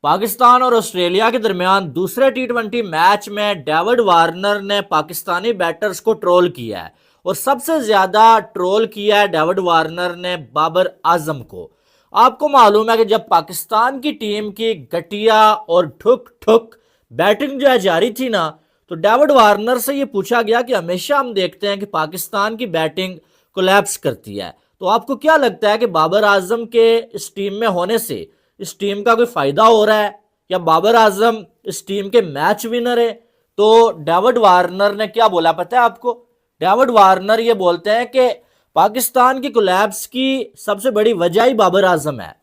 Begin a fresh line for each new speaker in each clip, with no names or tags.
पाकिस्तान और ऑस्ट्रेलिया के दरमियान दूसरे टी20 मैच में डेविड वार्नर ने पाकिस्तानी बैटर्स को ट्रोल किया है और सबसे ज्यादा ट्रोल किया है डेविड वार्नर ने बाबर आजम को। आपको मालूम है कि जब पाकिस्तान की टीम की घटिया और ठुक ठुक बैटिंग जो है जारी थी ना, तो डेविड वार्नर से ये पूछा गया कि हमेशा हम देखते हैं कि पाकिस्तान की बैटिंग कोलैप्स करती है, तो आपको क्या लगता है कि बाबर आजम के इस टीम में होने से इस टीम का कोई फायदा हो रहा है या बाबर आजम इस टीम के मैच विनर है? तो डेविड वार्नर ने क्या बोला पता है आपको? डेविड वार्नर ये बोलते हैं कि पाकिस्तान की कोलैप्स की सबसे बड़ी वजह ही बाबर आजम है।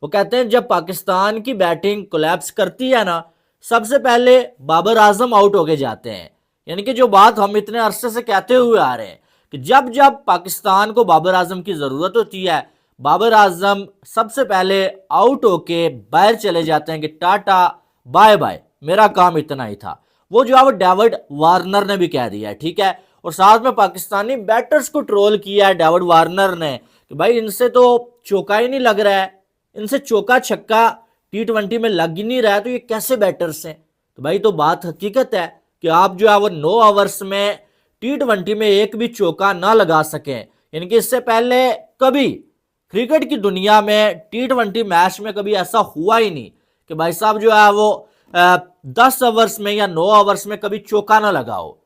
वो कहते हैं जब पाकिस्तान की बैटिंग कोलैप्स करती है ना, सबसे पहले बाबर आजम आउट होके जाते हैं। यानी कि जो बात हम इतने अरसे से कहते हुए आ रहे हैं कि जब जब पाकिस्तान को बाबर आजम की जरूरत होती है, बाबर आजम सबसे पहले आउट होके बाहर चले जाते हैं कि टाटा बाय बाय, मेरा काम इतना ही था। वो जो है वो डेविड वार्नर ने भी कह दिया है, ठीक है। और साथ में पाकिस्तानी बैटर्स को ट्रोल किया है डेविड वार्नर ने कि भाई इनसे तो चौका ही नहीं लग रहा है, इनसे चौका छक्का टी20 में लग ही नहीं रहा है, तो ये कैसे बैटर्स हैं? तो भाई तो बात हकीकत है कि आप जो है वो 9 ओवर्स में टी20 में एक भी चौका ना लगा सकें। यानी कि इससे पहले कभी क्रिकेट की दुनिया में टी20 मैच में कभी ऐसा हुआ ही नहीं कि भाई साहब जो है वो 10 ओवर्स में या 9 ओवर्स में कभी चौका ना लगाओ।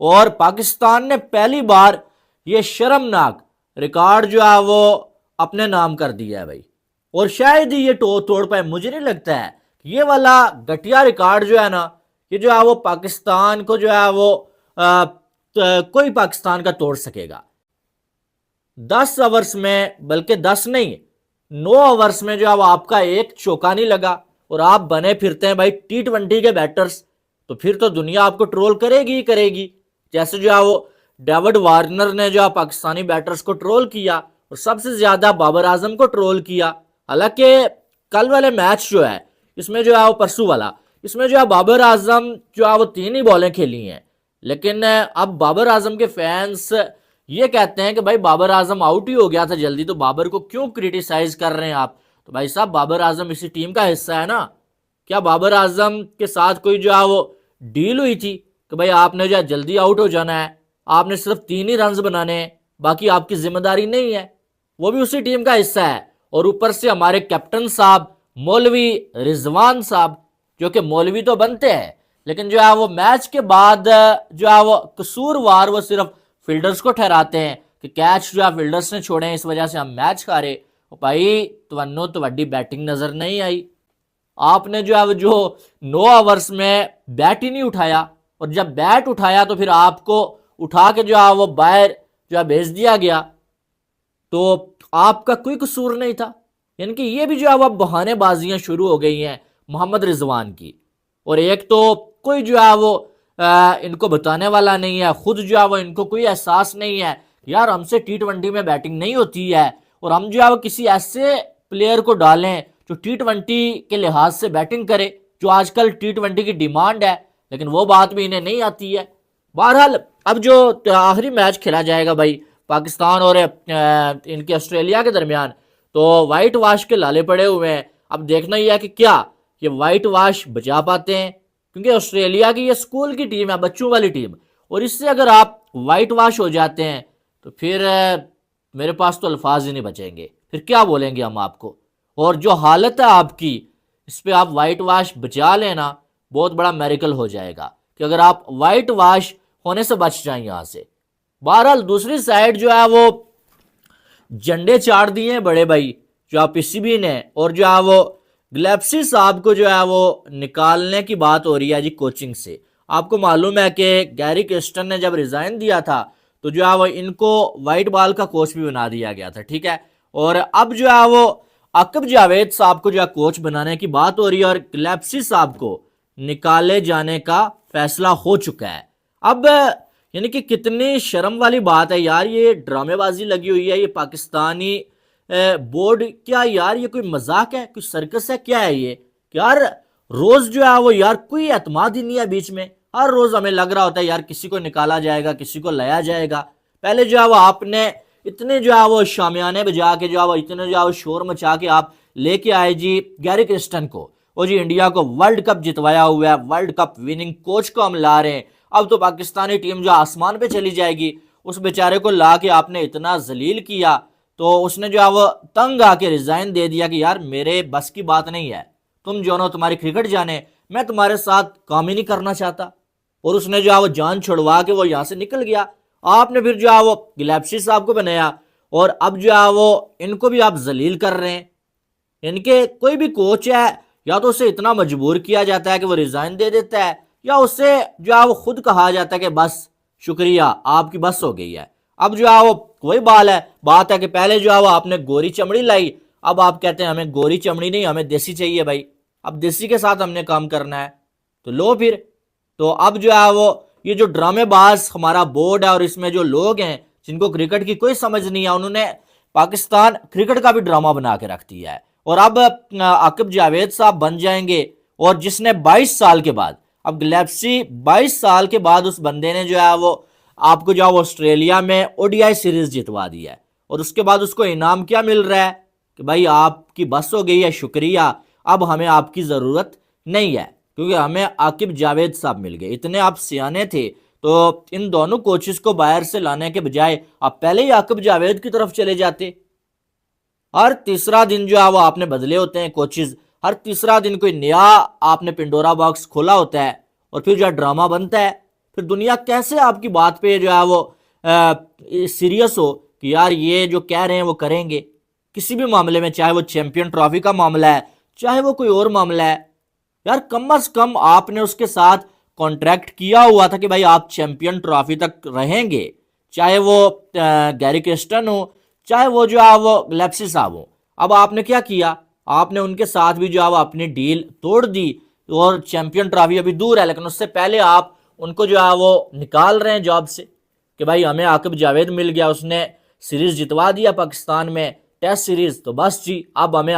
और पाकिस्तान ने पहली बार ये शर्मनाक रिकॉर्ड जो है वो अपने नाम कर दिया है भाई। और शायद ही ये तोड़ पाए, मुझे नहीं लगता है ये वाला घटिया रिकॉर्ड जो है ना, ये जो है वो पाकिस्तान को जो है वो कोई पाकिस्तान का तोड़ सकेगा। 10 ओवर्स में, बल्कि 10 नहीं 9 ओवर्स में जो है वो आपका एक चौका नहीं लगा और आप बने फिरते हैं भाई टी20 के बैटर्स, तो फिर तो दुनिया आपको ट्रोल करेगी ही करेगी। जैसे जो है वो डेविड वार्नर ने जो है पाकिस्तानी बैटर्स को ट्रोल किया और सबसे ज्यादा बाबर आजम को ट्रोल किया। हालांकि कल वाले मैच जो है इसमें जो है वो परसों वाला, इसमें जो है बाबर आजम जो है वो 3 ही बॉलें खेली हैं, लेकिन अब बाबर आजम के फैंस ये कहते हैं कि भाई बाबर आजम आउट ही हो गया था जल्दी, तो बाबर को क्यों क्रिटिसाइज कर रहे हैं आप? तो भाई साहब बाबर आजम इसी टीम का हिस्सा है ना। क्या बाबर आजम के साथ कोई जो है वो डील हुई थी कि भाई आपने जो है जल्दी आउट हो जाना है, आपने सिर्फ 3 ही रन बनाने हैं, बाकी आपकी जिम्मेदारी नहीं है? वो भी उसी टीम का हिस्सा है। और ऊपर से हमारे कैप्टन साहब मौलवी रिजवान साहब, जो कि मौलवी तो बनते हैं लेकिन जो है वो मैच के बाद जो है वो कसूरवार वो सिर्फ फील्डर्स को ठहराते हैं कि कैच जो है फील्डर्स ने छोड़े हैं, इस वजह से हम मैच हारे। भाई तुहानू तो वड्डी बैटिंग नजर नहीं आई। आपने जो है वो जो 9 ओवर्स में बैट ही नहीं उठाया, और जब बैट उठाया तो फिर आपको उठा के जो है वो बाहर जो है भेज दिया गया, तो आपका कोई कसूर नहीं था। यानी कि ये भी जो है वो बहानेबाजियां शुरू हो गई हैं मोहम्मद रिजवान की। और एक तो कोई जो है वो इनको बताने वाला नहीं है, खुद जो है वो इनको कोई एहसास नहीं है यार हमसे टी20 में बैटिंग नहीं होती है, और हम जो है वो किसी ऐसे प्लेयर को डालें जो टी20 के लिहाज से बैटिंग करे, जो आजकल टी20 की डिमांड है, लेकिन वो बात भी इन्हें नहीं आती है। बहरहाल अब जो आखिरी मैच खेला जाएगा भाई पाकिस्तान और इनके ऑस्ट्रेलिया के दरमियान, तो वाइट वाश के लाले पड़े हुए हैं। अब देखना ही है कि क्या ये वाइट वाश बचा पाते हैं, क्योंकि ऑस्ट्रेलिया की ये स्कूल की टीम है, बच्चों वाली टीम, और इससे अगर आप वाइट वाश हो जाते हैं तो फिर मेरे पास तो अल्फाज ही नहीं बचेंगे, फिर क्या बोलेंगे हम आपको। और जो हालत है आपकी, इस पर आप वाइट वाश बचा लेना, बहुत बड़ा मेरिकल हो जाएगा कि अगर आप वाइट वाश होने से बच जाए यहाँ से। बहरहाल दूसरी साइड जो है वो झंडे चाड़ दिए हैं बड़े भाई जो आप पीसीबी ने, और जो है वो ग्लेप्सी साहब को जो है वो निकालने की बात हो रही है जी कोचिंग से। आपको मालूम है कि गैरी क्रिस्टन ने जब रिजाइन दिया था तो जो है वो इनको वाइट बॉल का कोच भी बना दिया गया था, ठीक है। और अब जो है वो अकब जावेद साहब को जो है कोच बनाने की बात हो रही है, और ग्लेप्सी साहब को निकाले जाने का फैसला हो चुका है। अब यानी कि कितनी शर्म वाली बात है यार, ये ड्रामेबाजी लगी हुई है, ये पाकिस्तानी बोर्ड क्या यार, ये कोई मजाक है, कोई सर्कस है, क्या है ये यार? रोज जो है वो यार कोई एतमाद ही नहीं है बीच में। हर रोज हमें लग रहा होता है यार किसी को निकाला जाएगा, किसी को लाया जाएगा। पहले जो है वो आपने इतने जो है वो शामियाने बजा के जो है वो इतने जो है वो शोर मचा के आप लेके आए जी गैरी क्रिस्टन को, वो जी इंडिया को वर्ल्ड कप जितवाया हुआ है, वर्ल्ड कप विनिंग कोच को हम ला रहे हैं, अब तो पाकिस्तानी टीम जो आसमान पे चली जाएगी। उस बेचारे को ला के आपने इतना जलील किया तो उसने जो है वो तंग आके रिजाइन दे दिया कि यार मेरे बस की बात नहीं है, तुम जो ना तुम्हारी क्रिकेट जाने, मैं तुम्हारे साथ काम ही नहीं करना चाहता। और उसने जो है वो जान छुड़वा के वो यहाँ से निकल गया। आपने फिर जो है वो गिलैप्सी साहब को बनाया और अब जो है वो इनको भी आप जलील कर रहे हैं। इनके कोई भी कोच है या तो उसे इतना मजबूर किया जाता है कि वो रिजाइन दे देता है, या उससे जो है वो खुद कहा जाता है कि बस शुक्रिया आपकी बस हो गई है। अब जो है वो वही बात है कि पहले जो है वो आपने गोरी चमड़ी लाई, अब आप कहते हैं हमें गोरी चमड़ी नहीं, हमें देसी चाहिए भाई, अब देसी के साथ हमने काम करना है। तो लो फिर, तो अब जो है वो ये जो ड्रामेबाज हमारा बोर्ड है और इसमें जो लोग हैं जिनको क्रिकेट की कोई समझ नहीं है, उन्होंने पाकिस्तान क्रिकेट का भी ड्रामा बना के रख दिया है। और अब आकिब जावेद साहब बन जाएंगे, और जिसने 22 साल के बाद, अब गिलैप्सी 22 साल के बाद उस बंदे ने जो है वो आपको जो है वो ऑस्ट्रेलिया में ओडीआई सीरीज जितवा दी है, और उसके बाद उसको इनाम क्या मिल रहा है कि भाई आपकी बस हो गई है, शुक्रिया, अब हमें आपकी ज़रूरत नहीं है, क्योंकि हमें आकिब जावेद साहब मिल गए। इतने आप सियाने थे तो इन दोनों कोचेस को बाहर से लाने के बजाय आप पहले ही आकिब जावेद की तरफ चले जाते। हर तीसरा दिन जो है वो आपने बदले होते हैं कोचेस, हर तीसरा दिन कोई नया आपने पिंडोरा बॉक्स खोला होता है, और फिर जो है ड्रामा बनता है। फिर दुनिया कैसे आपकी बात पे जो है वो सीरियस हो कि यार ये जो कह रहे हैं वो करेंगे। किसी भी मामले में, चाहे वो चैंपियन ट्रॉफी का मामला है, चाहे वो कोई और मामला है, यार कम से कम आपने उसके साथ कॉन्ट्रैक्ट किया हुआ था कि भाई आप चैंपियन ट्रॉफी तक रहेंगे, चाहे वो गैरी क्रिस्टन हो, चाहे वो जो है वो गिलैप्सी साहब हो। अब आपने क्या किया, आपने उनके साथ भी जो है वो अपनी डील तोड़ दी, और चैंपियन ट्रॉफी अभी दूर है, लेकिन उससे पहले आप उनको जो है वो निकाल रहे हैं जॉब से कि भाई हमें आकिब जावेद मिल गया, उसने सीरीज जितवा दिया पाकिस्तान में, टेस्ट सीरीज, तो बस जी अब हमें